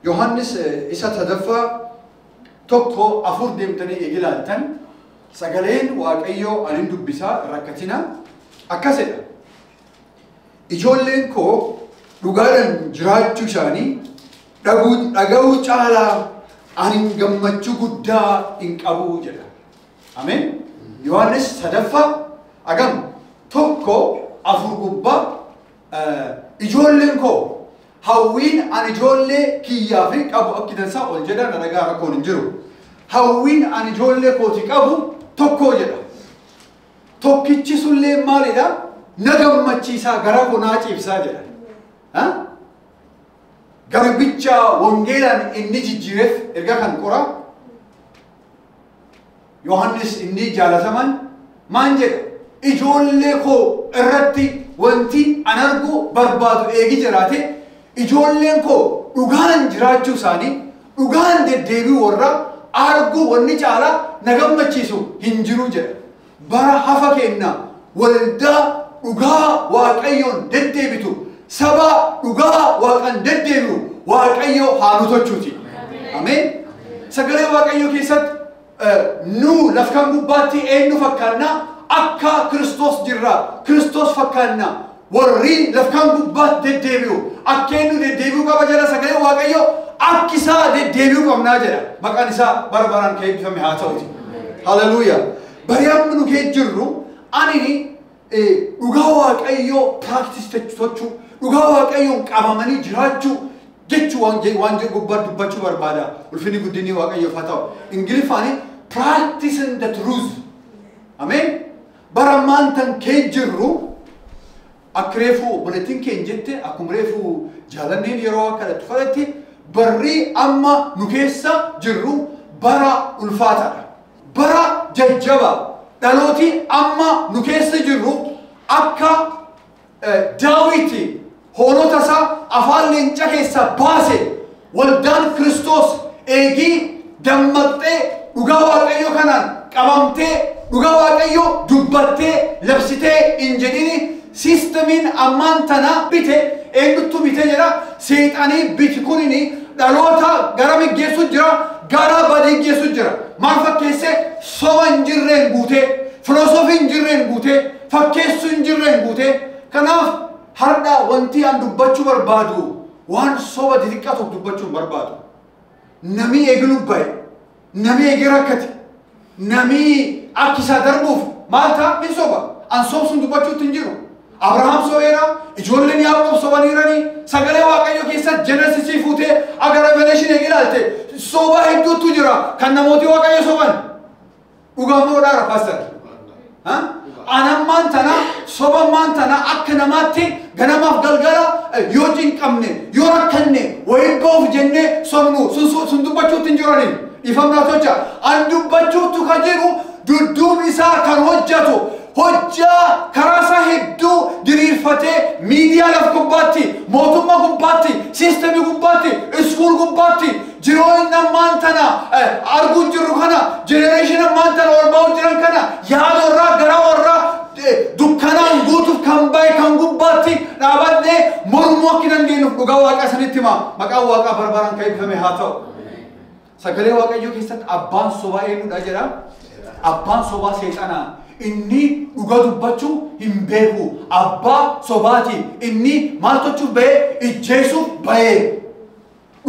يوحنس إسا تدفع توكو أفور ديمتني إجلالتن سجلين واقعيو أرندو بسا ركتنا أكاسد إجولين كو لغارن جراجو شاني رغو چالا أنين غمچو قدا إنك أبو جدا آمين يوحنس تدفع أغم توكو أفور قبا إجولين كو هاوين أن إجولي كيافي أبو أكيد سا والجدا نرجع ركون نجرو هاوين أن إجولي كوتي أبو توكو جدا توكيتشي سولي مالي دا نجم ماتشيسا غرا كوناتشي بساجدا ها غربيتشا وانجيلان إني جيرف إرجع كان كورا يوحنس إني جالسمان مانجد إجولي كو إرتي وانتي أناركو بربادو إيجي جراتي إجولين كو لغان جراجو ساني لغان دي ديبي ورّا أرغو وني چالا نغم مچيسو هنجرو جر برا حفا كينا ولدا لغا واقعيون دد ديبتو سبا لغا واقعن دد ديبو واقعيو حالو توچوتي آمين سگلي واقعيو كيسات نو لفكان قباتي اينو فكانا أكا كريستوس جرّا كريستوس فكانا ورّين لفكان قبات دد ديبيو أكينو دد ديبيو كابا جرّا سگلي واقعيو أكيسا دد ديبيو كامنا جرّا مكان إسا برباران كيب فمي هاتاوتي هاللويا بريام منو كيب جرّو أنيني لغا واقعيو براكتس تچو لغا واقعيو كاماماني جراجو جيچو وانجي قبات دبچو بربادا والفيني قديني واقعيو فاتاو إنجليفاني practicing the truth آمين برمان تن كيب جرّو أكريفو بلتين كين جتة أكمريفو جالنين يروى كلا تفرتي بري أما نكيسا جرّو برا الفاتر برا ججبا دلوتي أما نكيسا جرّو أكا داويتي هولو تسا أفال لنجا كيسا باسي والدان كريستوس إيجي دمتي لغاوة أيو كانان قبامتي لغاوة أيو دبتي لبستي إنجديني سيستمين أمان تنا بيته إنتو بيته جرا سيتاني بيتكونيني دلوتا غرامي جيسو جرا غرا بدي جيسو جرا ما فكيسه سوى انجرين بوته فلسفي انجرين بوته فكيسو انجرين بوته كناف هردا وانتي أن دبچو بربادو وان سوى ديكاتو دبچو بربادو نمي اغلو باي نمي اغراكتي نمي أكيسا دربوف مالتا من سوى أن سوى دبچو تنجرو أبراهام سويرا إجولين يعقوب سوانيراني سجله واقعيو كيسا جنسيس فوته أگر ريفيليشن يقولالته سوى هدو تجرا كنا موتي واقعيو سوان وقامو دارا باستر ها أنا مانتنا سوى مانتنا أكنا ماتي غنما فقلقلا يوجين كمني يوركني ويبقوا في جنة سمنو سندو بچو تنجراني يفهمنا توجه أندو بچو تخجرو دودو نسا كان هجتو هجا كراسة هدو دير فتى ميديا لف كوباتي موتوما كوباتي سيستم كوباتي اسكول كوباتي جروين نمانتنا أرجو جروخنا جنريشن نمانتنا ورباو جران كنا ياد ورا غرا ورا دكانا غوتو كمباي كم كوباتي نابدني مرمو كنا نجينو لغاوا كاسنتيما مكاوا واقع بربران كيف فمي هاتو سكلي واقع يو كيست أبان سوا إنو داجرا أبان سوا سيتانا إني أقعد بچو إمبهو أبا صباتي إني مالتو به إجيسو به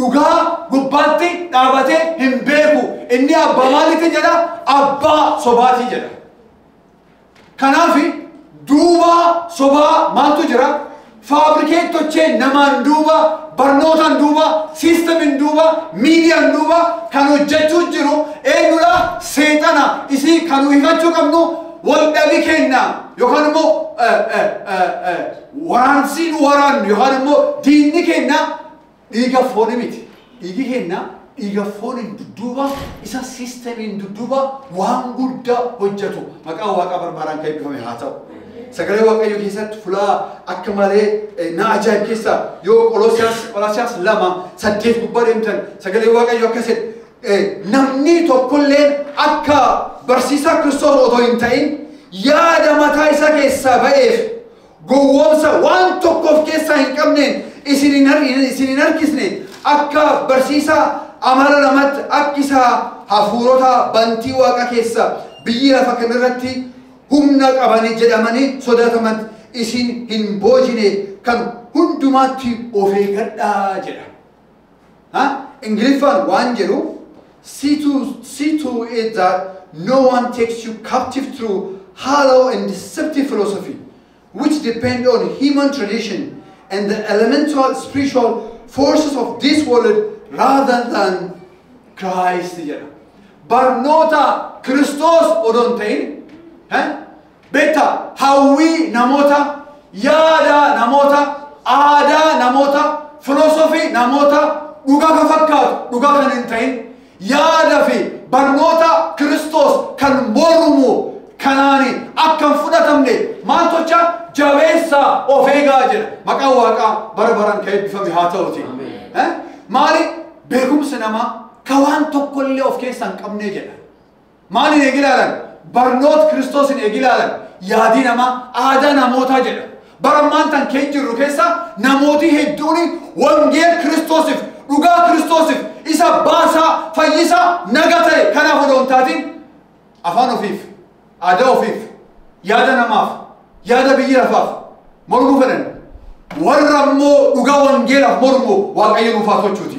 أقع غباتي تابته إمبهو إني أبا مالتي جدا أبا صباتي جدا كنافي دوبا صبا مالتو جرا فابريكيت توچه نمان دوبا برنوتان دوبا سيستمين دوبا ميديان دوبا كانو جچو جرو إنولا سيطانا إسي كانو هيغاچو كمنو والدبي كنا يخانمو ورانسين وران يخانمو ديني كنا إيجا فوني إيجي كنا إيجا فوني دوبا إسا سيستمين دوبا وانغودا هجتو مكا واقع برباران كيف كمي هاتو سكري واقع يو كيسات فلا أكمله ناجايب كيسا يو قلوسياس لما سديف ببار امتن سكري واقع يو كيسات نمني تو كلين أكا برسيسا كريستوس أوتو إنتين يا دمتايسا كيسا بإف قوامسا وان توقف كيسا إنكمنين isinin harkisne akka barsiisaa amala namatti akkisaa hafuurota bantii waaqa keessa biyyi lafa kanarratti humna qabanii jedhamanii sodaataman isin hin boojine kan hundumaatti of eeggadhaa jedha. Ingiliffaan waan jedhu see to it that no one takes you captive through hollow and deceptive philosophy, which depend on human tradition and the elemental spiritual forces of this world rather than Christ. Barnota Christos odon ta'in, beta hawi namota, yada namota, ada namota, philosophy namota, dhuga ka fakkaatu dhuga kan hin ta'in, yaada fi barnoota Christos kan mormu kanaani akkan fudhatamne maal tocha jabeessa of eegaa jedha. Maqaan Waaqaa bara baraan kan eebbifame haa ta'uti. Maali beekumsi namaa ka waan tokkollee of keessaa hin qabne jedha. Maaliin eegilaalan barnoota Kiristoosin eegilaalan yaadii namaa aadaa namootaa jedha. Barammaan tan kee jirru keessa namooti hedduuni wangeel Kiristoosiif dhugaa Kiristoosiif isa baasaa fayyisa naga ta'e kanaaf odoon taatiin afaan ofiif aadaa ofiif yaada namaaf yaada biyya lafaaf mormuu fedhan warra immoo dhugaa wangeelaaf mormu Waaqayyo nuuf haa tolchuuti.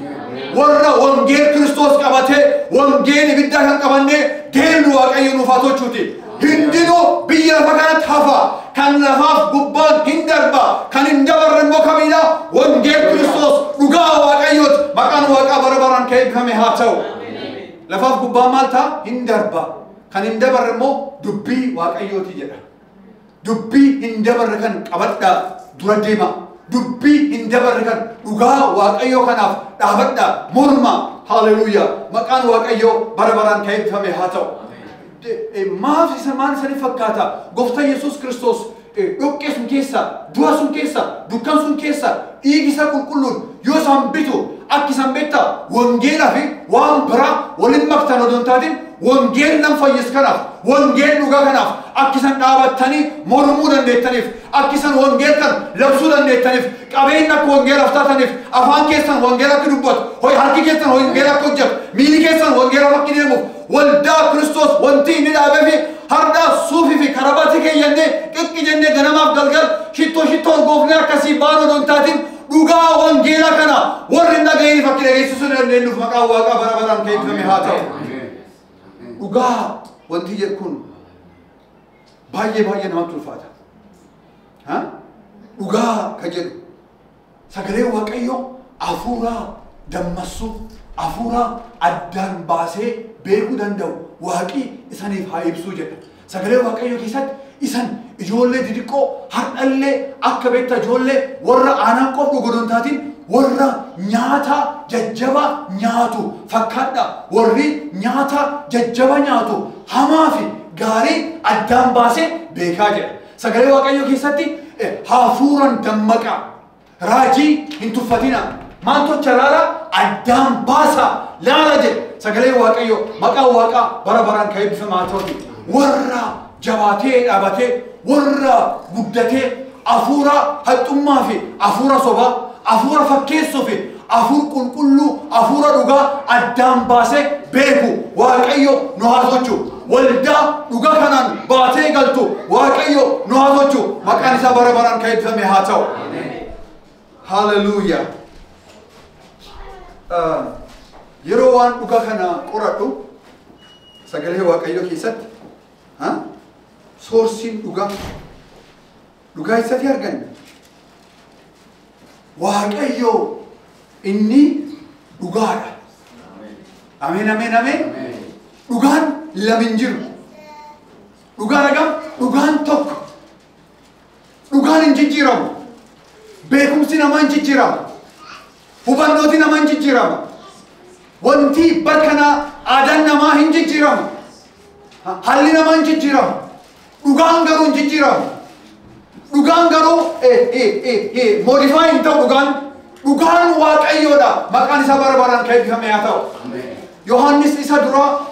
Warra wangeel Kiristoos qabatee wangeel ibiddaa kan qabannee deemnu Waaqayyo nuuf haa tolchuuti. Hundinuu biyya lafa kanatti hafa kan lafaaf gubbaan hin darba kan hin dabarre immoo kamiidha wangeel Kiristoos dhugaa Waaqayyooti. Maqaan Waaqaa bara baraan kan eebbifame haa ta'u. Lafaaf gubbaan maal ta'a hin darba kan hin dabarre immoo dubbii Waaqayyooti jedha. Dubbii hin dabarre kan qabadhaa dura deema. Dubbii hin dabarre kan dhugaa Waaqayyoo kanaaf dhaabadhaa morma. Haleluuyaa. Maqaan Waaqayyoo bara baraan kan eebbifame haa ta'u. Maaf isa maal isanii fakkaata Gooftaa Yesuus Kiristoos dhoqqee sun keessa du'a sun keessa dukkan sun keessa dhiigi isaa qulqulluun yoo isaan bitu akka isaan beektaa wangeelaa fi waan biraa waliin maktan odoon taatiin wangeel nan fayyis kanaaf wangeel dhugaa kanaaf akka isaan dhaabattanii mormuu dandeettaniif akka isaan wangeel kan labsuu dandeettaniif qabeenya akka wangeelaaf taataniif afaan keessan wangeela akka dubbatu harki keessan wangeela akka hojjetu miilli keessan wangeelaaf akka deemuuf waldaa Kiristoos wanti inni dhaabee fi hardaa suufii fi karabatii keeyyannee qiqqi jennee ganamaaf galgal shittoo goofnee akkasii baanu odoon taatiin dhugaa wangeela kana warri dhaga'anii fakkii dhageessisuu dandeenyuuf maqaan Waaqaa bara baraan kan eebbifame haa ta'u. Dhugaa wanti jedhu kun baay'ee namatti ulfaata. Dhugaa ka jedhu sagalee Waaqayyoo hafuuraa dammassuu hafuuraa addaan baasee beekuu danda'u Waaqi isaniif haa ibsuu jedha. Sagalee Waaqayyoo keessatti isan ijoollee didiqqoo har'allee akka beektaa ijoollee warra aanan qofa godhon taatiin warra nyaata jajjaba nyaatu fakkaadha. Warri nyaata jajjaba nyaatu hamaa fi gaarii addaan baasee beekaa jedha. Sagalee Waaqayyoo keessatti hafuuraan dammaqa raajii hin tuffatina. Maal tocha laala addaan baasa laala jedhe sagalee Waaqayyoo maqaan Waaqaa bara baraan kan eebbifame haa ta'u. Warra jabaatee dhaabatee warra guddatee hafuura haxxummaa fi hafuura sobaa hafuura fakkeessuu fi hafuura qulqulluu hafuura dhugaa addaan baasee beeku Waaqayyo nu haa tolchu. Waldaa dhugaa kanaan baatee galtu Waaqayyo nu haa tolchu. Maqaan isaa bara baraan kan eebbifame haa ta'u. Haleluuyaa. Yeroo waan dhugaa kana qoradhu sagalee Waaqayyoo keessatti soorsiin dhugaa isatti arganna. Waaqayyoo inni dhugaadha. Ameen ameen ameen. Dhugaan lamin jiru. Dhugaan agam dhugaan tokko. Dhugaan hin jijjiiramu. Beekumsi namaa hin jijjiiramu. Hubannooti namaa hin jijjiiramu. Wanti bakkanaa aadaan namaa hin jijjiiramu. Halli namaa hin jijjiiramu. Dhugaan garuu hin jijjiiramu. Dhugaan garuu modifaa hin ta'u dhugaan Waaqayyoodha. Maqaan isaa bara baraan kan eebbifame haa ta'u. Yohaannis isa duraa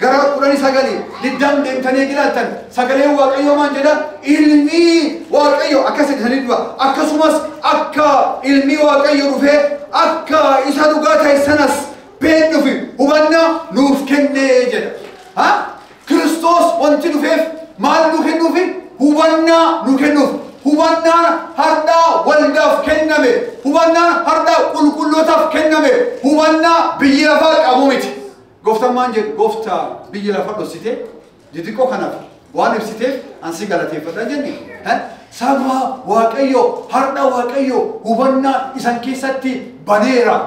غرا قراني سغلي لدم دمتني جلالتن سغلي واقيو مان جدا علمي واقيو اكاسد هندوا اكاسومس اكا علمي واقيو رفه اكا إسا دغاتا سنس بين نفي وبنا نوف كنه جدا ها كريستوس وانتي نفيف مال نوكنو في وبنا نوكنو وبنا هردا ولدف كنمه وبنا هردا كلوتف كنمه وبنا بيلفاق ابومت غفتا مانجه غفتا بيلفاق دوسيته ديديكو خناف وان افسيته انسي غلطي فدا جني ها سابا واقيو هردا واقيو وبنا اسان كيساتي بانيرا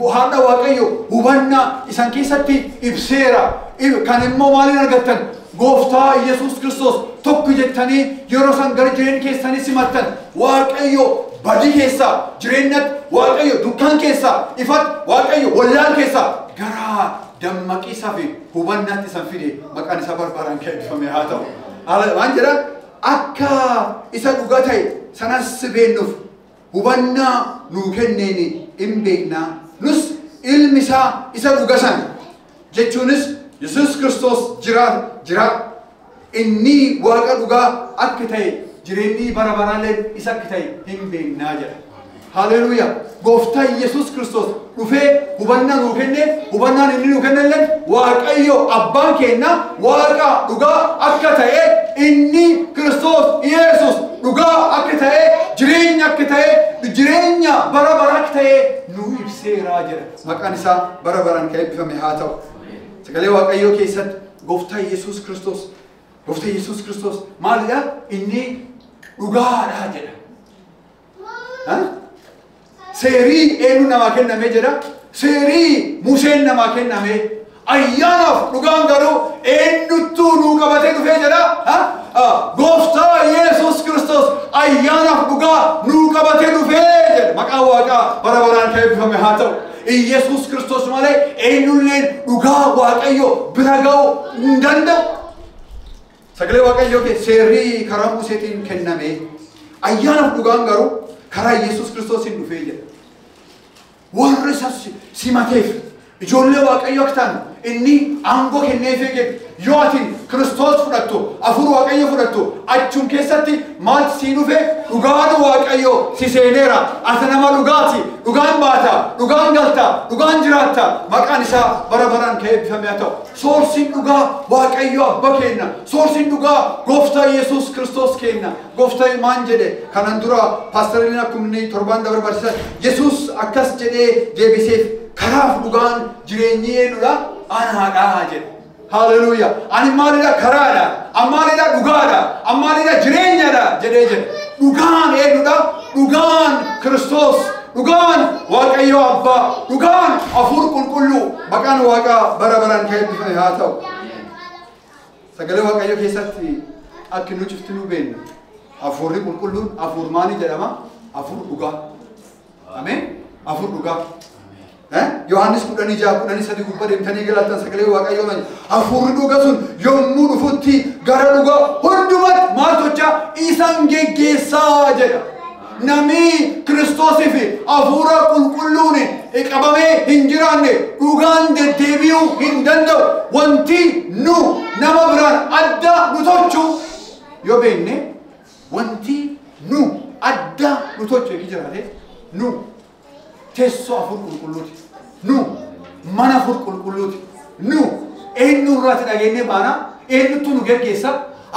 هردا واقيو وبنا اسان كيساتي ابسيرا كان مو مالي نغتن غفتا يسوع كريستوس توكو جتاني يروسان غرجين كيساني سماتن واقيو بدي كيسا جرينت واقيو دكان كيسا افات واقيو ولان كيسا غرا دمكي سافي هوبنات سنفيدي مكان سفر باران كيف فمي هاتو على وانجرا اكا اسا دوغاتاي سناس بينوف هوبنا نوكنيني امبينا نس المسا اسا دوغاسان جتونس يسوع كريستوس جرا اني واقا دوغا اكتاي جريني برابرالين اسا كتاي امبينا جرا هاليلويا غفتا يسوع كريستوس وفي هبنا نوكنه هبنا نوكنه لن واقعيو أبان كنا واقع دوغا أكتاي إني كريستوس يسوع دوغا أكتاي جرين أكتاي جرينيا برا برا أكتاي نويب سيراجر مكان سا برا برا كيف بفهم هاتو سكالي واقعيو كيسات غفتا يسوع كريستوس ماليا إني دوغا راجر ها سيري إنو نماكن نمي جدا سيري موسين نماكن نمي أيانا لغان غارو إنو تو نوكابتين في جدا غفتا يسوع كريستوس أيانا لغا نوكابتين في جدا مكا واقع برابران كيف فمي هاتو يسوع كريستوس مالي إنو لين لغا واقعيو براغاو ندندو سكلي واقعيو كي سيري كرامو سيتين كن نمي أيانا لغان غارو كرا يسوع كريستوس إنو في جدا ورثة سماتيف جولة واقعية كتان إني أنغو كنيفة يواتين كريستوس فرقتو أفور واقعية فرقتو أجون كيساتي مال سينو في لغان واقعية سيسينيرا أثنما لغاتي لغان باتا لغان غلطا لغان جراتا مكان إسا برابران كيب فمياتو سورسين لغا واقعية أبا كينا سورسين لغا غفتا يسوع كريستوس كينا غفتا إيمان جده كانان دورا باسترلينا كمني تربان دبر برسا يسوع أكاس جده جيبسيف كراف لغان جرينيه نولا أنا هاجد هاليلويا أنا مالي كرادا أمالي لغادا أمالي جرينيه دا جده لغان إيه نولا لغان كريستوس لغان واقعيو أبا لغان أفور كل مكان واقع برابران كيف هاتو سكالي واقعيو كيساتي أكنو شفتنو بين أفور كل أفور ماني جدما أفور لغان آمين أفور لغان يوحنس كوداني جا كوداني سدي كوبر امتني غلطان سكلي واقعيو من افور دوغاسون يومو دفوتي غارا دوغا هندومت ماتوچا إيسانجي جيسا جدا نمي كريستوس في افورا كلوني اقبامي هنجراني دوغان ديبيو هندندو وانتي نو نمبران أدى نتوچو يوبيني وانتي نو أدى نتوچو يجراته نو تسو أفور كلوتي نو مانا أفور كلوتي نو إنو رات دعيني بانا إنو تو نجار كيسا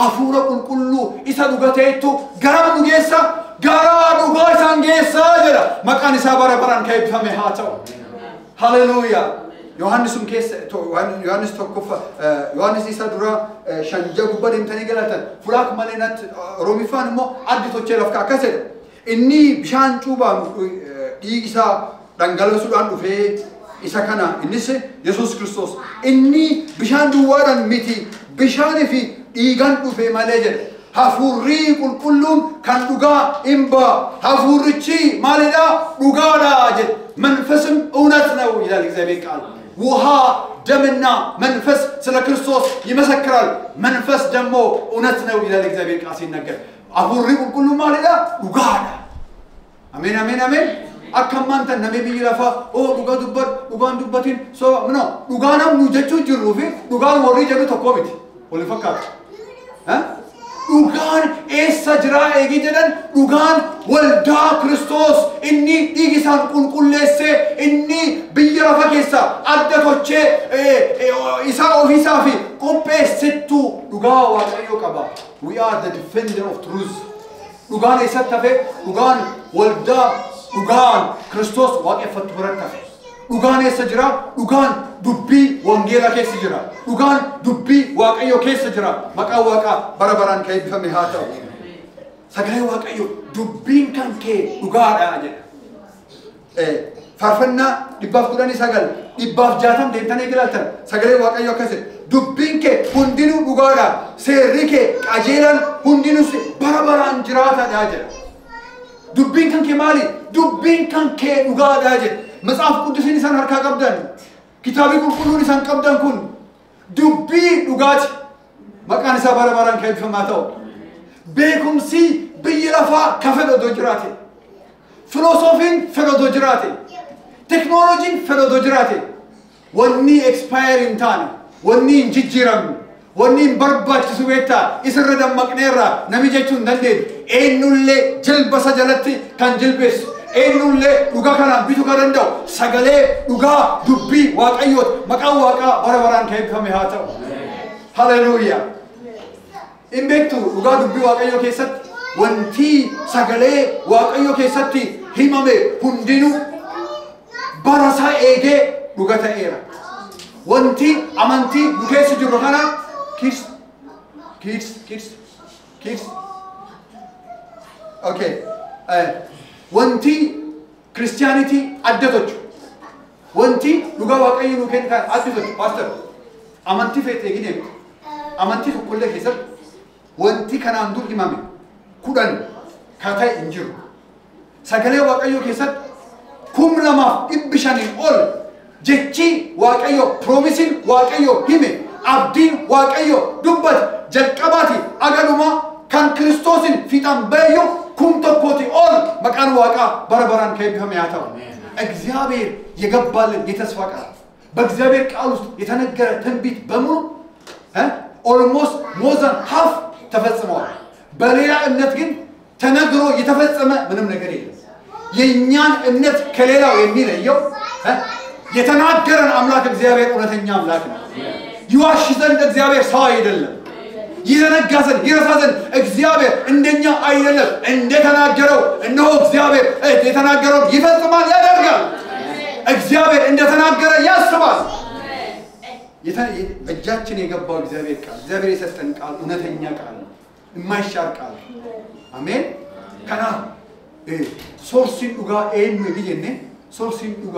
أفورا كلو إسا دوغاته تو غرام نجيسا غرام دوغايسان كيسا جرا مكان إسا برابران كيف فمي هاتو هاليلويا يوحنسum keessa Yohanis tokkoffa Yohanis isa dura shanja gubbaa deemtanii galatan fulaak malee natti roomifaan immoo addi tochee lafka akkasedha inni bishaan cuubaan dhiigi isaa dhangalasuudhaan dhufee isa kana innis Yesuus Kiristoos inni bishaan duwwaadhaan miti bishaanii fi dhiigaan dhufee malee jedha hafuurri qulqulluun kan dhugaa imba hafuurrichi maalidha dhugaadha jedha መንፈስም እውነት ነው ይላል እግዚአብሔር ቃል ውሃ ደምና መንፈስ ስለ ክርስቶስ ይመሰክራል መንፈስ ደግሞ እውነት ነው ይላል እግዚአብሔር ቃል ሲናገር አፉሪ ቁልቁሉ ማለዳ ዱጋዳ አሜን አሜን አሜን أكمل تنمي بيلافا أو دوغان دبتين سو منو دوغانم نوجتشو جروفي دوغان وري جلو تقومت ولا فكر ها دوغان سجرا إيجي جدًا دوغان ولدا كريستوس إني إيجيسان كل لسه إني بيلافا كيسا أدى توجه إسا أوفيسا في كوبي ستو دوغا واتيو كبا we are the defender of truth دوغان إسا تفه دوغان ولدا دوغان كريستوس واقف فتورة دوغان سجرا دوغان دبي وانجيلا كيس سجرا دوغان دبي واقعيو كيس سجرا مكا واقع بربران كي بفمي هاتو سجرا واقعيو دبين كان كي دوغان آجي فارفنا دباف قداني سجل دباف جاتم دينتاني قلالتن سجرا واقعيو كيس دبين كي هندينو دوغانا سيري كي أجيلان هندينو سي بربران جراتا آجي دبين كان كمالي دبين كان كي دوغان آجي مصحف قدس نسان هركا قبدان كتابي كل نسان قبدان كن دبي دوغات مكان نسا بارباران كيف فماتو بيكم سي بيلافا كفلو دوجراتي فلسفين فلو دوجراتي تكنولوجين فلو دوجراتي وني اكسبايرين تاني وني جيجيرم وني برباك سويتا يسر دم مقنيرا نمي جيتون دندين اينولي جلبسا جلتي كان جلبس اينولي دوغا كان بيتو كارندو سغالي دوغا دبي واقعيوت مقا واقع بربران كيف فمي هاتو هاليلويا امبيكتو دوغا دبي واقعيو كيست وانتي سغالي واقعيو كيستي هيمامي هندينو برسا ايجي دوغا تايرا وانتي امانتي بوكيس جروخانا كيس اوكي وانتي كريستيانيتي أدتوش وانتي لغا واقعي نوكين كان أدتوش باستر أمانتي فيت يجيني أمانتي في كل حساب وانتي كان عندور إمامي كودان كاتا إنجيل سجله واقعي كيسات كم لما إبشاني أول جتشي واقعي promising واقعي همي عبدين واقعي دبت جلكباتي أجلوما كان كريستوسين في تنبيو كم تبوتي أول مكان واقع بربران كيف هم يعتبر إخزابير يقبل يتسفق بإخزابير كألوس يتنقل تنبيت بمو almost more than half تفسموا بليلا النتجن تنقلوا يتفسمه منهم نقريه ينيان النت كليلا ويميل يوم يتنقلن أملاك إخزابير ونتنيا أملاكنا يواشيزن إخزابير صايد الله يتنقزن يرسازن إخزابير إندنيا أيدل إند تنقلوا إنه إخزابير يتنقلوا يفسمان يا درجال إخزابير إند تنقل يا سباس እጃችን የገባው እግዚአብሔር ቃል እግዚአብሔር የሰጠን ቃል እውነተኛ ቃል የማይሻር ቃል አሜን ከና ሶርሲን ዱጋ ኤን ይገኘ ሶርሲን ዱጋ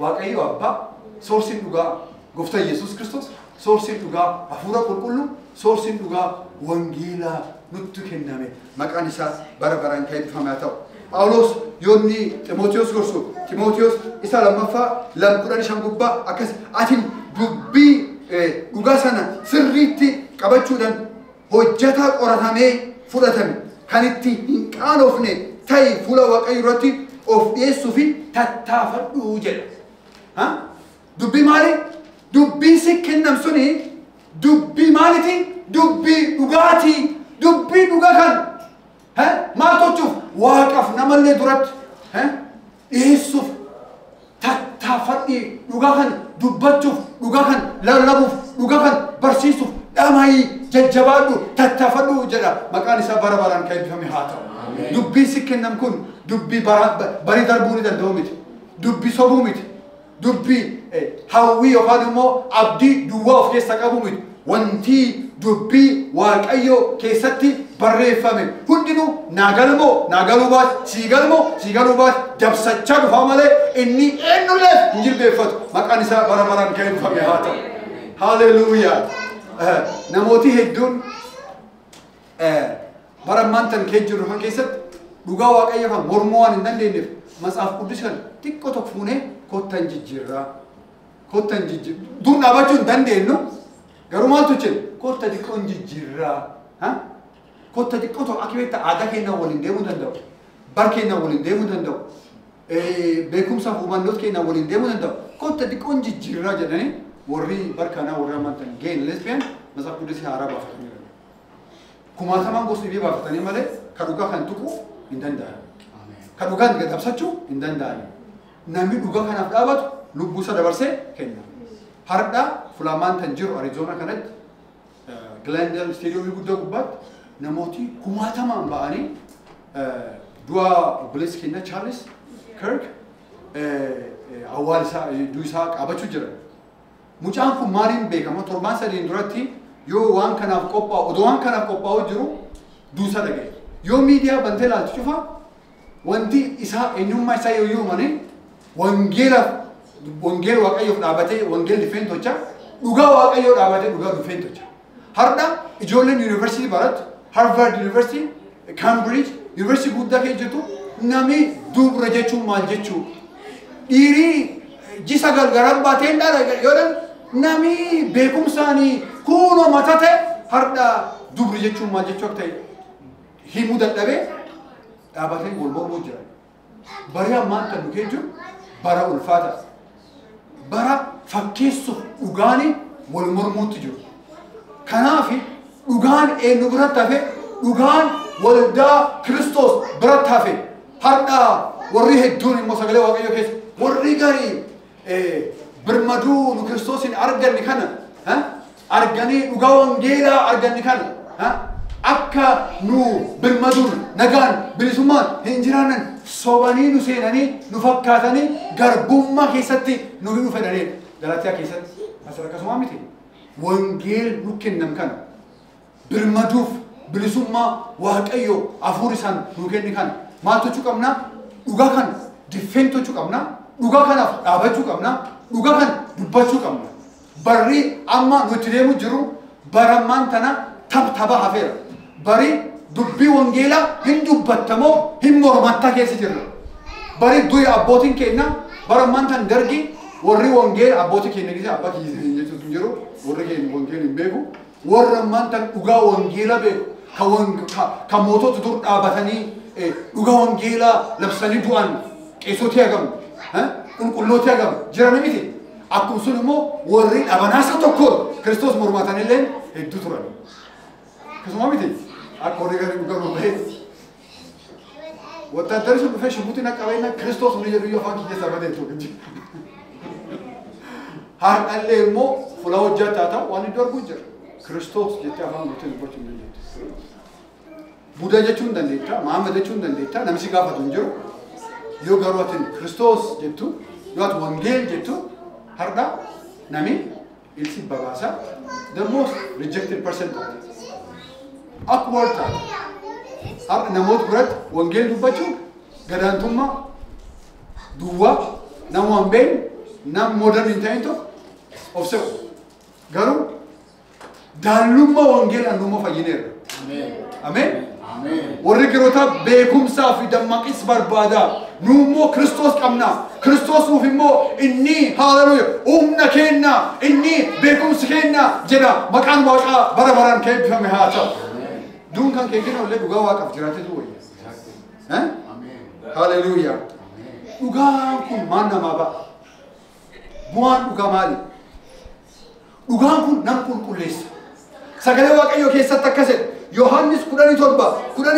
ዋቀዩ አባ ሶርሲን ዱጋ ጎፍታ ኢየሱስ ክርስቶስ ሶርሲን ዱጋ አፉራ ቁልቁሉ ሶርሲን ዱጋ ወንጌላ ኑቱ ከናሜ መቃኒሳ በረበራን ከይፈማታው ጳውሎስ ዮኒ ጢሞቴዎስ ጎርሶ ጢሞቴዎስ ኢሳላማፋ ለምቁዳን ሻንጉባ አከስ አቲም dubbi dhugasana sirriitti qabachuudhaan hojjeta qoratamee fudhatame kan itti hin qaanofne ta'e fuula waaqayyo irratti of dhiyeessuu fi tattaafadhu jedha. Dubbi maali? Dubbiin si kennam suni dubbi maaliti? Dubbi dhugaatii dubbii dhugaa kan maal tochuuf waaqaaf namallee duratti dhiyeessuuf tattaafadhi dhugaa kan dubbachuuf dhugaa kan lallabuuf dhugaa kan barsiisuuf dhamaayi jajjabaadhu tattaafadhu jedha maqaan isaa bara baraan kan eebbifame haa ta'u. Dubbiin si kennam kun dubbii barii darbuu ni danda'u miti. Dubbii sobuu miti. Dubbii hawwii yookaan immoo abdii duwwaa of keessa qabu miti. Wanti dubbii waaqayyoo keessatti barreeffame hundinuu naagaluu baat siigaluu baat dabsachaa dhufaa malee inni eenyullee hin jilbeeffatu maqaan isaa bara baraan kan eebbifame haa ta'u. Haleluuyaa. Namooti hedduun bara ammaantan kee jiru kan keessatti dhugaa waaqayyoo kan mormoo waan hin dandeenyeef matsaaf quddus kan xiqqoo tokko fuunee kottan jijjiirraa dur dhaabachuu hin dandeenyu garuu maaltu jira kotta xiqqoon jijjiirraa kotta xiqqoo tokko akka beektaa aadaa keenyaa waliin deemuu danda'u bar keenyaa waliin deemuu danda'u بيكم سافو مانوت كينا ولين ديمون انت كنت تكون جيرا جدني وري بركانا ورا مانتن جين لسبيان مثلا كودسي عرب أفتني كما تمام قصدي بيه أفتني ماله كروكا خنتوكو إندن دار كروكا نقدر أبسطشو إندن دار نامي دوكا خن أفتابت لبوسا دبرسه كنا هردا فلامان تنجر أريزونا كانت غلاندل ستاديوم يقول دوكبات نموتي كما تمام باني دوا بليس كنا تشارلز كيرك أول سا دوسا أبتشو جرا مجان كمارين بيكا ما تربان سرين دراتي يو وان كنا في كوبا ودوان كنا في كوبا وجرو دوسا لقي يو ميديا بنتلا تشوفها وانتي إسها إنهم ما يسايو يو ماني وانجيل واقعي في دابته وانجيل دفين توجه دوغا واقعي في دابته دوغا دفين توجه هردا إجولن يونيفرسيتي بارت هارفارد يونيفرسيتي كامبريدج يونيفرسيتي بودا كيجتو نامي دوب رجچو مالجچو إيري جيسا غرغرام باتين دار يورن نامي بيكم ساني كونو ماتته هردا دوب رجچو مالجچو تاي هيمو ددبه دابته غولبور موجرا بريا مان كنو كيجو برا الفاتا برا فكيسو أوغاني والمرموت جو كنافي أوغان نبرة تافه أوغان ولدا كريستوس برا تافه هردا وريه الدون المسجلة واقعي كيس وريه غري برمدو نكريستوس إن أرجعني كنا ها أرجعني أوغان جيلا أرجعني كنا ها أكا نو برمدون نجان بريسمان هنجرانن صوباني نسيناني نفكاتاني غربوما كيستي نوهي نفداني دلاتيا كيست أسرع كسوامتي وانجيل نوكين نمكان برمدوف بريسوما واقعيو أفوريسان نوكين نكان ما تشو كمنا دوغا كان ديفين تشو كمنا دوغا كان أبا تشو كمنا دوغا كان دبا تشو كمنا بري أما نتريمو جرو برمان تنا تب تبا حفير بري دبي وانجيلا هندو بتمو هم مرمتا كيسي جرو بري دوي أبوتين كينا برمان تن درجي وري وانجيل أبوتين كينا كيسي أبا كيسي نجتو تنجرو وري كين وانجيل بيبو ورمان تن أوغا وانجيلا بيبو كموتو تدور أبتاني أوغا وانجيلا لبساني دوان كيسو تياغم كلو تياغم جراني ميتي أكو سنمو وري أبناسا تكور كريستوس مرماتاني لين هدو تراني كسو ميتي أكو ريغاني أوغا وانجيل وتدرس بفيش موتنا كوينا كريستوس نيجي يفاكي جسا بدين توكنجي هار اللي مو فلاو جاتا واني دور بوجر كريستوس جتا فان موتن بوتن نيجي بودا جچون دنديتا محمد جچون دنديتا نمسي غافا دنجرو يو غروتن كريستوس جتو يوات وانجيل جتو هردا نامي إلسي باباسا the most rejected person awkward هر نموت برد وانجيل دوباتشو غدانتوما دوا نموان بين نم مودرن انتاينتو أفسو غارو دالوما وانجيل أنوما فاينير آمين ورقروتا بيكم سافي دمك إسبار بادا نومو كريستوس كمنا كريستوس وفيمو إني هاللويا أمنا كينا إني بيكم سكينا جدا مكان واقع برا كيف فهمي هاتا دون كان كيجينا ولا دوغا واقف جراتي دوي ها هاللويا دوغا كون مانا مابا بوان دوغا مالي دوغا كون نكون كوليس سجل واقع يو كيس تكسر يوحنس كوراني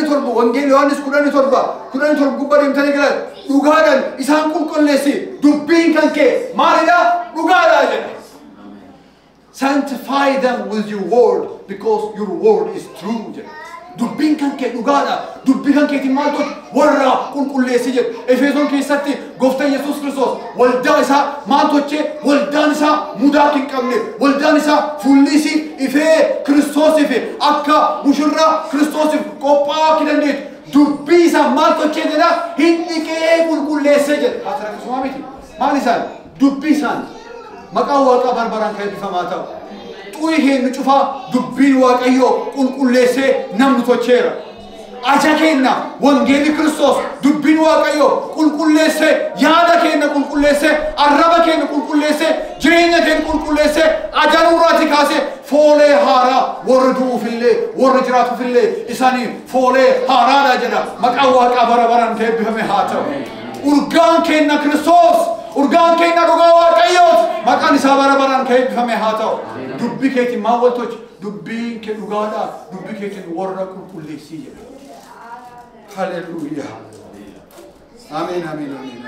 تربو وانجيل يوحنس كوراني تربو كبر يمتني كلا دوغارن إسحاق كل لسي دبين كان كي ماريدا دوغارا جنا sanctify them with your word because your word is true جنا دبين كان كي دوغارا دبين كان كي تمالتو ورا كل لسي جنا إفيزون كي ستي غفتا يسوع كريستوس ولدانسا ما توجه ولدانسا مداكين كمني ولدانسا فوليسي إفي كريستوس إفي أكا مشرا كريستوس إفي كوبا كدنيت دبيسا ما توجه جنا هندي كي كل لسي جنا أترى كسوامتي ما لسان دبيسان مكان واقع بربران كي بفهماتو توي هي نشوفها دبين واقعيو كل لسي نم توجه أجاكينا وانجيل كريستوس دبين واقعيو كل لسه يادا كينا كل لسه الربا كينا كل لسه جرينا كينا كل لسه أجانوراتي كاسه فولي هارا وردو في الليل ورجراتو في الليل إساني فولي هارا راجنا مكان واقع برا كيف بهم هاتو urgaan keenya Kiristoos urgaan keenya dhugaa Waaqayyooti maqaan isaa bara baraan kan eebbifame haa ta'u dubbii keetiin maal waltochi dubbiin kee dhugaadha dubbii keetiin warra qulqulleessii jedha haleluuyaa ameen ameen ameen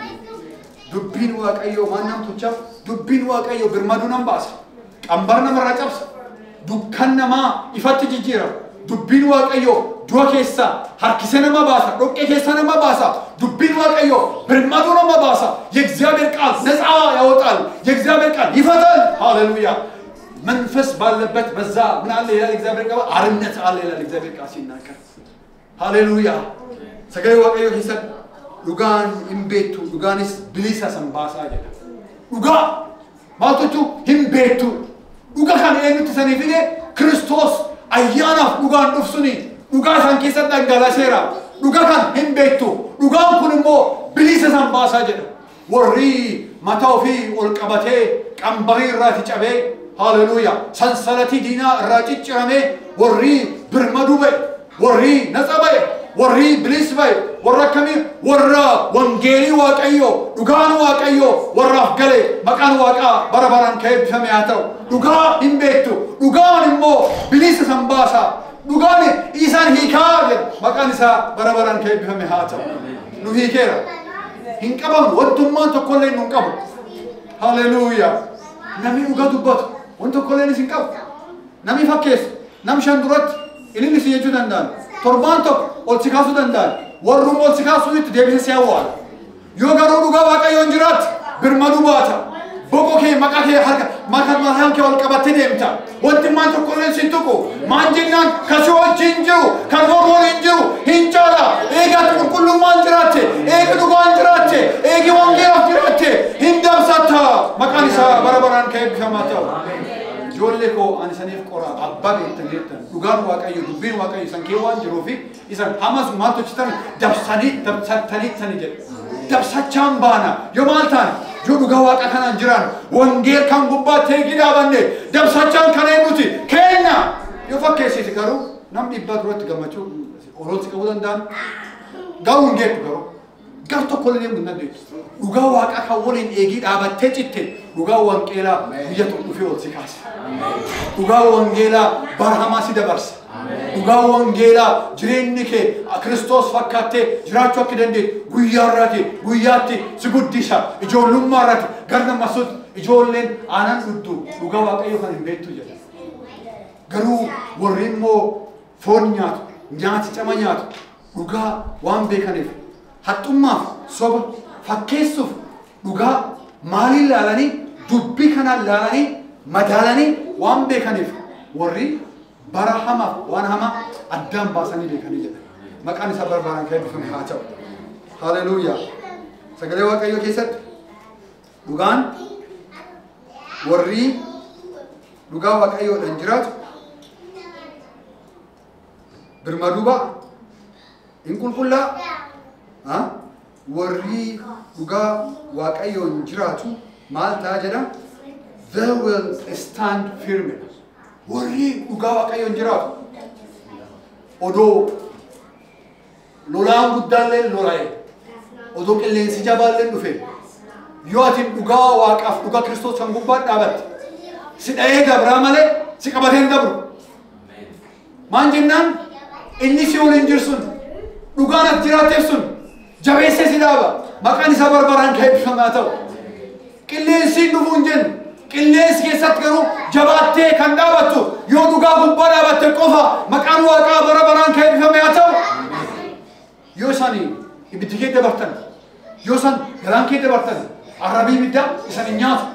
dubbiin Waaqayyoo maal nam tolcha dubbiin Waaqayyoo birmaduu nam baasa qambar namarraa cabsa dukkan namaa ifatti jijjiira dubbiin Waaqayyoo du'a keessa harkise nama baasa dhoqqee keessa nama baasa dubbiin Waaqayyoo birmaduu nama baasa የእግዚአብሔር ቃል ነፃ ያወጣል የእግዚአብሔር ቃል ይፈታል ሃሌሉያ መንፈስ ባለበት በዛ ምን አለ ይላል እግዚአብሔር ቃል አርነት አለ ይላል እግዚአብሔር ቃል ሲናገር ሃሌሉያ ሰገይ Waaqayyoo keessa dhugaan hin beektu dhugaanis bilisa sanbaasa jedha dhugaa maaltu hin beektu dhugaa kan eenyutti sanii fide Kiristoos ayyaanaaf dhugaan dhufsuni dhugaa san keessatti dhangalaaseera dhugaa kan hin beektu dhugaan kun immoo bilisa sanbaasa jedha warri mataa ofii ol qabatee qambarii irraati cabee haleluuyaa sansalatii diinaa irraa cicciramee warri birmaduu ba'e warri naxa ba'e warri bilis ba'e warra akkamii warra wangeelii Waaqayyoo dhugaan Waaqayyoo warraaf gale maqaan Waaqaa bara baraan kan eebbifame haa ta'u dhugaa hin beektu dhugaan immoo bilisa sanbaasa dhugaan isaan hiikaa jedha maqaan isaa bara baraan kan eebbifame haa ta'u nu hiikeera hin qabamu wantummaan tokkollee nu hin qabu haleluuyaa namni dhugaa dubbatu wanti tokkollee hin qabu namni fakkeessu nam shan duratti ililli si jechuu danda'an torbaan tokko ol si kaasuu danda'an warruma ol si kaasuu itti deebisee si awwaala yoo garuu dhugaa Waaqayyoon jiraatti birmaduu baata boqoo kee maqaa kee harka mataan kee ol qabattee deemta wanti maan tokkollee si tuqu maan jennaan kasii wajjin jiru kan warroon hin jiru hin caala eegaatti qulqullummaan jiraatte eegi dhugaan jiraatte eegi wangeelaaf jiraatte hin dabsatta maqaan isaa bara baraan kan eebbifamaa ta'u ijoollee koo ani saniif qora abbaa beektan jettan dhugaan Waaqayyoo dubbiin Waaqayyoo isan kee waan jiruufi isan hamas maal tolchitan dabsattanii sani jedhu dabsachaan baana yoo maal ta'an yoo dhugaa Waaqa kanaan jiran wangeel kan gubbaatti eegi dhaabanne dabsachaan kan eenyuti keenya yoo fakkeessite garuu nam dhibbaa duratti gammachuu orooti qabuu danda'an garuu hin geettu garuu gar tokkollee deemuu hin dandeettu dhugaa Waaqa kan waliin eegii dhaabattee citte dhugaa wangeelaa biyya tokko dhufee ol si kaasa dhugaa wangeelaa barhamaa si dabarsa dhugaa wangeelaa jireenyi kee Kiristoos fakkaattee jiraachuu akka dandeettu guyyaa irraati guyyaatti si guddisa ijoollummaa irratti gar namasuutti ijoolleen aanan dhuddu dhugaa Waaqayyoo kan hin beektu jedha garuu warri immoo foon nyaatu nyaati cama nyaatu dhugaa waan beekaniif haxxummaaf soba fakkeessuuf dhugaa maaliin laalanii dubbii kanaan laalanii madaalanii waan beekaniif warri bara hamaaf waan hamaa addaan baasanii beekanii jedha maqaan isaa bara baraan kan eebbifame haa ta'u haleluuyaa sagalee Waaqayyoo keessatti dhugaan warri dhugaa Waaqayyoodhaan jiraatu birmaduu ba'a hin qulqullaa warri dhugaa Waaqayyoon jiraatu maal ta'a jedha they will stand firm warri dhugaa Waaqayyoon jiraatu odoo lolaan guddaallee lola'e odoo qilleensi jabaallee dhufe yoo ati dhugaa Waaqaaf dhugaa Kiristoos kan gubbaa dhaabatte si dha'ee dabraa malee si qabatee hin dabru maan jennaan inni si waliin jiru sun dhugaan ati jiraatteef sun jabeessee si dhaaba maqaan isaa bara baraan kan eebbifamaa ta'u qilleensi dhufuu hin jennu qilleensi keessatti garuu jabaattee kan dhaabattu yoo dhugaa gubbaa dhaabatte qofa maqaan Waaqaa bara baraan kan eebbifame haa ta'u yoo isaan ibiddi kee dabartan yoo isaan galaan kee dabartan arrabii ibiddaa isan hin nyaatu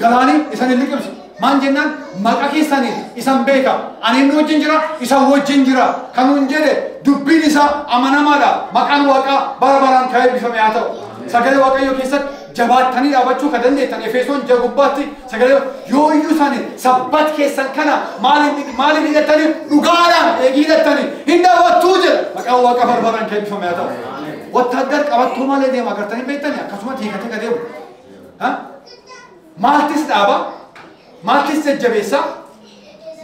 galaanii isan hin liqimsu maan jennaan maqaa keessanii isan beeka ani inni wajjin jira isan wajjin jira kan hin jedhe dubbiin isaa amanamaadha maqaan Waaqaa bara baraan kan eebbifame haa ta'u sagalee Waaqayyoo keessatti jabaattanii dhaabachuu kan dandeettan Efesoon 6 gubbaatti sagalee yoo iyyuu isaanii sabbat keessan kana maaliin hidhattanii dhugaadhaan eegii hidhattanii hin daawwattuu jedha maqaan Waaqaa bara baraan kan eebbifame haa ta'u wattaaddar qabattoo malee deema agartanii beektanii akkasumatti hiikatee ka deemu maaltis dhaaba maaltis jajjabeessa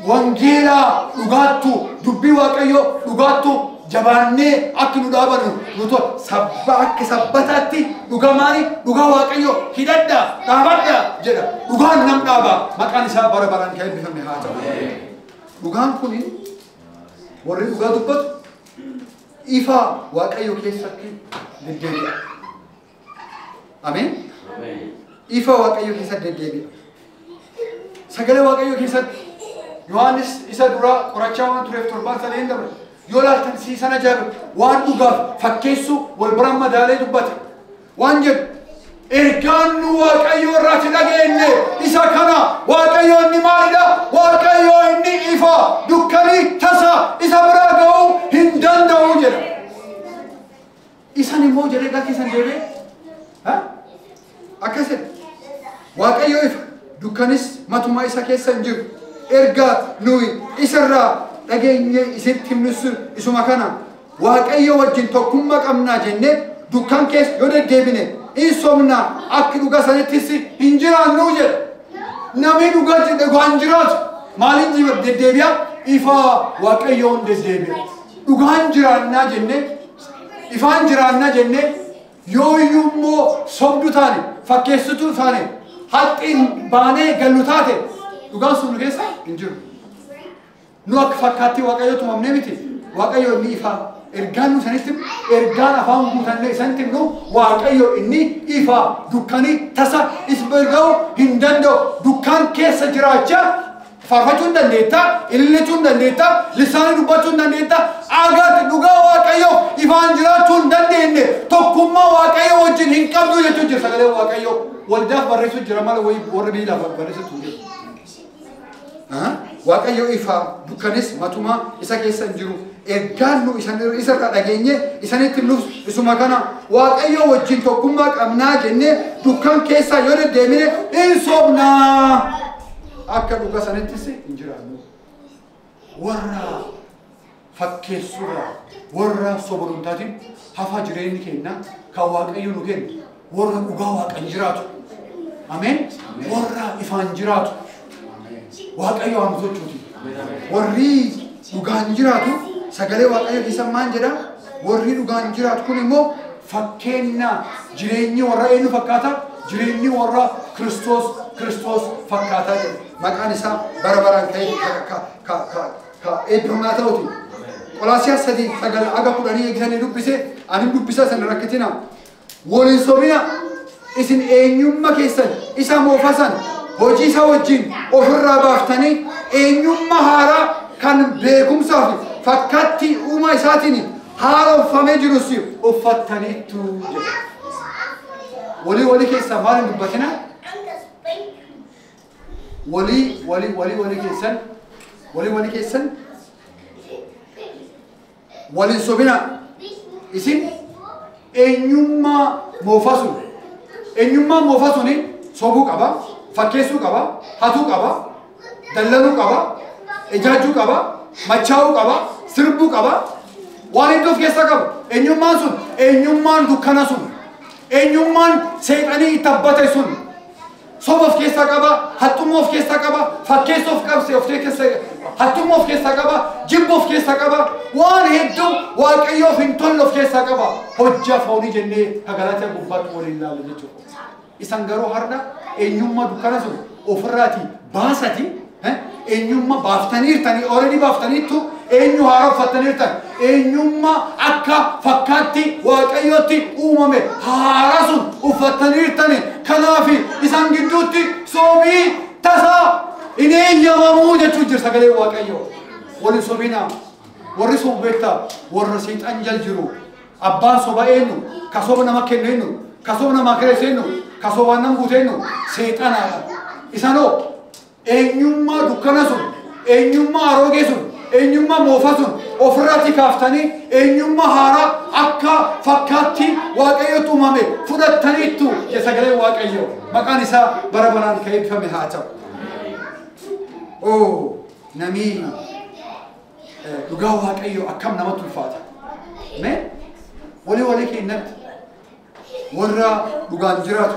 wangeelaa dhugaattu dubbii Waaqayyoo dhugaattu jabaannee akka nu dhaabannu nu tol sabba akka sabbataatti dhugamaani dhugaa waaqayyo hidhadha dhaabadha jedha dhugaan nam dhaaba maqaan isaa bara baraan kan eebbifame haa ta'u dhugaan kun warri dhugaa dubbatu ifa waaqayyo keessatti deddeebi'a ameen ifa waaqayyo keessatti deddeebi'a sagalee waaqayyo keessatti Yohaannis isa dura qorachaa waan tureef torbaan sadeen dabre yoo laaltan siisana jaabe waan dhugaaf fakkeessu wal biraan madaalee dubbate waan jedhu ergaan nu waaqayyo irraati dhageenye isa kana waaqayyo inni maalidha waaqayyo inni ifa dukkanii tasa isa biraa ga'uu hin danda'u jedha isan immoo jedhee galkiisan deebee akkasidha waaqayyo ifa dukkanis matumaa isa keessa hin jiru erga nuyi isarraa dhageenye isitti himnus isuma kana waaqayyo wajjin tokkummaa qabnaa jenne dukkan keessa yoo deddeebine in somna akka dhugaa sanattis hin jiraannu jedha namni dhugaan jiraatu maaliin deddeebi'a ifa waaqayyoon deddeebi'a dhugaan jiraannaa jenne ifaan jiraannaa jenne yoo iyyummoo sobdu taane fakkeessituu taane haxxiin baanee gallu taate dhugaan sun keessa hin jiru nu akka fakkaatti waaqayyo tumamne miti waaqayyo inni ifa ergaan nu sanitti ergaan afaan guutanne isanitti nu waaqayyo inni ifa dukkanii tasa isbirga'u hin danda'u dukkaan keessa jiraachaa faarfachuu hin dandeetta ilillachuu hin dandeetta lisaanii dubbachuu hin dandeetta agaatti dhugaa waaqayyo ifaan jiraachuu hin dandeenye tokkummaa waaqayyo wajjin hin qabdu jechuu jira sagalee waaqayyo waldaaf barreessuu jira mala warra biilaaf barreessatu jira waaqayyo ifa dukkanis matuma isa keessa hin jiru ergaan nu isarraa dhageenye isanitti nuuf isuma kana waaqayyo wajjin tokkummaa qabnaa jenne dukkan keessaa yoo deddeemine hin sobnaa akka dhuga sanattis hin jiraannu warra fakkeessurraa warra soboruntaatiin hafa jireenyi kenna kan waaqayyo nu kenna warra dhugaa waaqan jiraatu ameen warra ifaan jiraatu waaqayyo hamsochuuti warri dhugaan jiraatu sagalee waaqayyo keessa maan jedha warri dhugaan jiraatu kun immoo fakkeenya jireenyi warra eenyu fakkaata jireenyi warra Kiristoos fakkaataa jedha maqaan isaa bara baraan ka'ee ka eebbifamaa ta'uti Qolaasiyaas 3:9 eegisanii dubbise ani dubbisa sana rakkitina waliin sobina isin eenyummaa keessan isa moofasan hojii isa wajjin ofirraa baaftanii eenyummaa haaraa kan beekumsaa fi fakkaatti uumaa isaatiin haaromfamee jirus uffattaniittu jedha walii keessan maal hin dubbatina walii keessan waliin sobina isin eenyummaa moofasuni sobuu qaba fakkeessuu qaba hatuu qaba dallanuu qaba ijaajjuu qaba machaa'uu qaba sirbuu qaba waan hedduu of keessaa qabu eenyummaan sun eenyummaan dukkana sun eenyummaan seexanii tabbate sun soba of keessaa qaba haxxummaa of keessaa qaba fakkeessa of qabse of keessaa haxxummaa of keessaa qaba jibba of keessaa qaba waan hedduu waaqayyoof hin tolle of keessaa qaba hojjaa foonii jennee hagalataa gubbaatti waliin ilaalu jechuudha isan garuu har'a eenyummaa dukkana sun ofirraati baasati eenyummaa baaftaniirtanii already baaftaniittu eenyu haaromfattaniirtan eenyummaa akka fakkaatti waaqayyootti uumame haaraa sun uffattaniirtani kanaaf isan gidduutti sobii tasaa hin eeyyamamuu jechuu jira sagalee waaqayyoo waliin sobinaa warri sobbeettaa warra seexan jal jiru abbaan soba eenyu ka soba nama kennu eenyu ka soba nama kireessu eenyu ka sobaan nam guute eenyu seexanaadha isanoo eenyummaa dukkana sun eenyummaa aroogee sun eenyummaa moofa sun ofirratti kaaftanii eenyummaa haaraa akka fakkaatti waaqayyotu uumame fudhattaniittu sagalee waaqayyoo maqaan isaa bara baraan kan eebbifame haa ta'u namni dhugaa waaqayyoo akkam namatti ulfaata walii keenyatti warra dhugaan jiraatu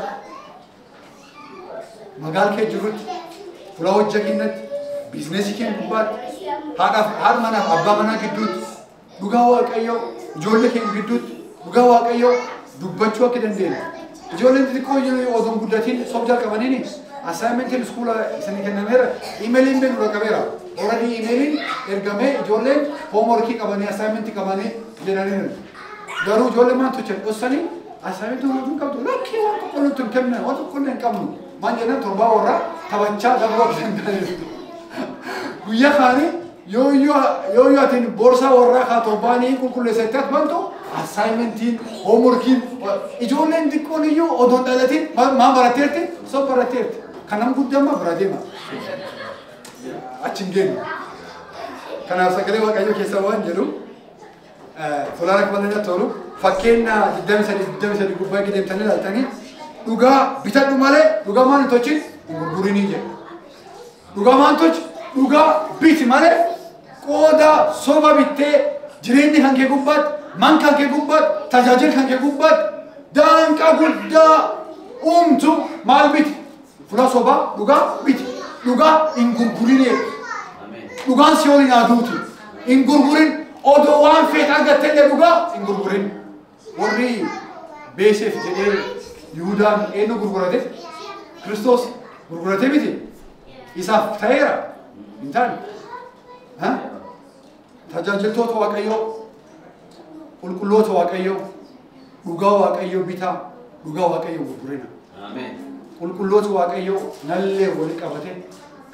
magaala kee jirrutti fuula hojja keenyatti biizineesii keenya gubbaatti haadha manaaf abbaa manaa gidduutti dhugaa waaqayyo ijoollee keenya gidduutti dhugaa waaqayyo dubbachuu akka dandeenyu ijoolleen xixiqqoo jiru oduun guddatiin sobjaa qabaniini assignmentiin iskuula isinii kennameera imeeliin been dura qabeera already imeeliin ergamee ijoolleen hoomworkii qabanii assignmentii qabanii jedhaniiru garuu ijoollee maan tochan dhossanii assignmentii hoomworkii qabdu lakkii waan tokko nutti hin kennine waan tokko hin qabnu maan jennan torbaa warraa taphachaa dabroo guyyaa kaanii yoo atiin boorsaa warraa kaa torbaanii qulqulleessatti as bantu assignmentiin hoomworkiin ijoolleen xiqqoon iyyuu odoon dhalatiin maan baratteerti soo baratteerti kan nam guddamma bira deema achi hin geenyu kanaaf sagalee waaqayyoo keessa waan jedhu fuulara kaballee tolu fakkeenya 23 gubbaa gideemtanii ilaaltanii dhugaa bitadhu malee dhugaa maan hin tochin hin gurgurinii jedhu dhugaa maan tochi dhugaa biti malee qooda soba bittee jireenyi kan kee gubbaatti man kan kee gubbaatti tajaajila kan kee gubbaatti daanqaa guddaa uumtu maal biti fuula sobaa dhugaa biti dhugaa hin gurgurinee dhugaan si waliin aduuti hin gurgurin odoo waan feet argattellee dhugaa hin gurgurin warri beeseef jedhee Yihuudaan eenyu gurgurate Kiristoos gurgurate miti isaaf ta'eera hin taane tajaajiltoota waaqayyoo qulqulloota waaqayyoo dhugaa waaqayyoo bitaa dhugaa waaqayyoo gurgurina qulqulloota waaqayyoo nallee wali qabate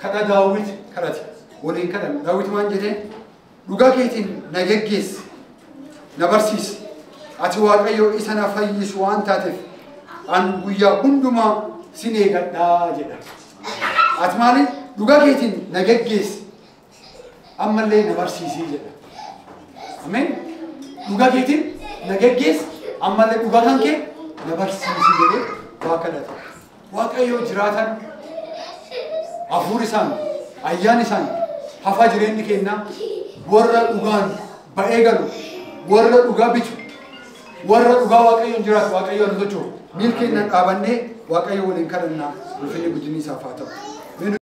kadha daawit kadhate waliin kadhan daawit maan jedhee dhugaa keetiin na geggeessi na barsiisi ati waaqayyoo isa na fayyisu waan taateef an guyyaa hundumaa sin eegadhaa jedha ati maali dhugaa keetiin na geggeessi ammallee na barsiisii jedha ameen dhugaa keetiin na geggeessi ammallee dhugaa kan kee na barsiisii jedhee waa kadhate waaqayyoo jiraatan hafuur isaan ayyaan isaan hafa jireenyi kennaa warra dhugaan ba'ee galu warra dhugaa bitu warra dhugaa waaqayyoon jiraatu waaqayyoon hojjetu milkeenna dhaabannee waaqayyo waliin kadhannaa ulfinni guddinni isaaf haa ta'u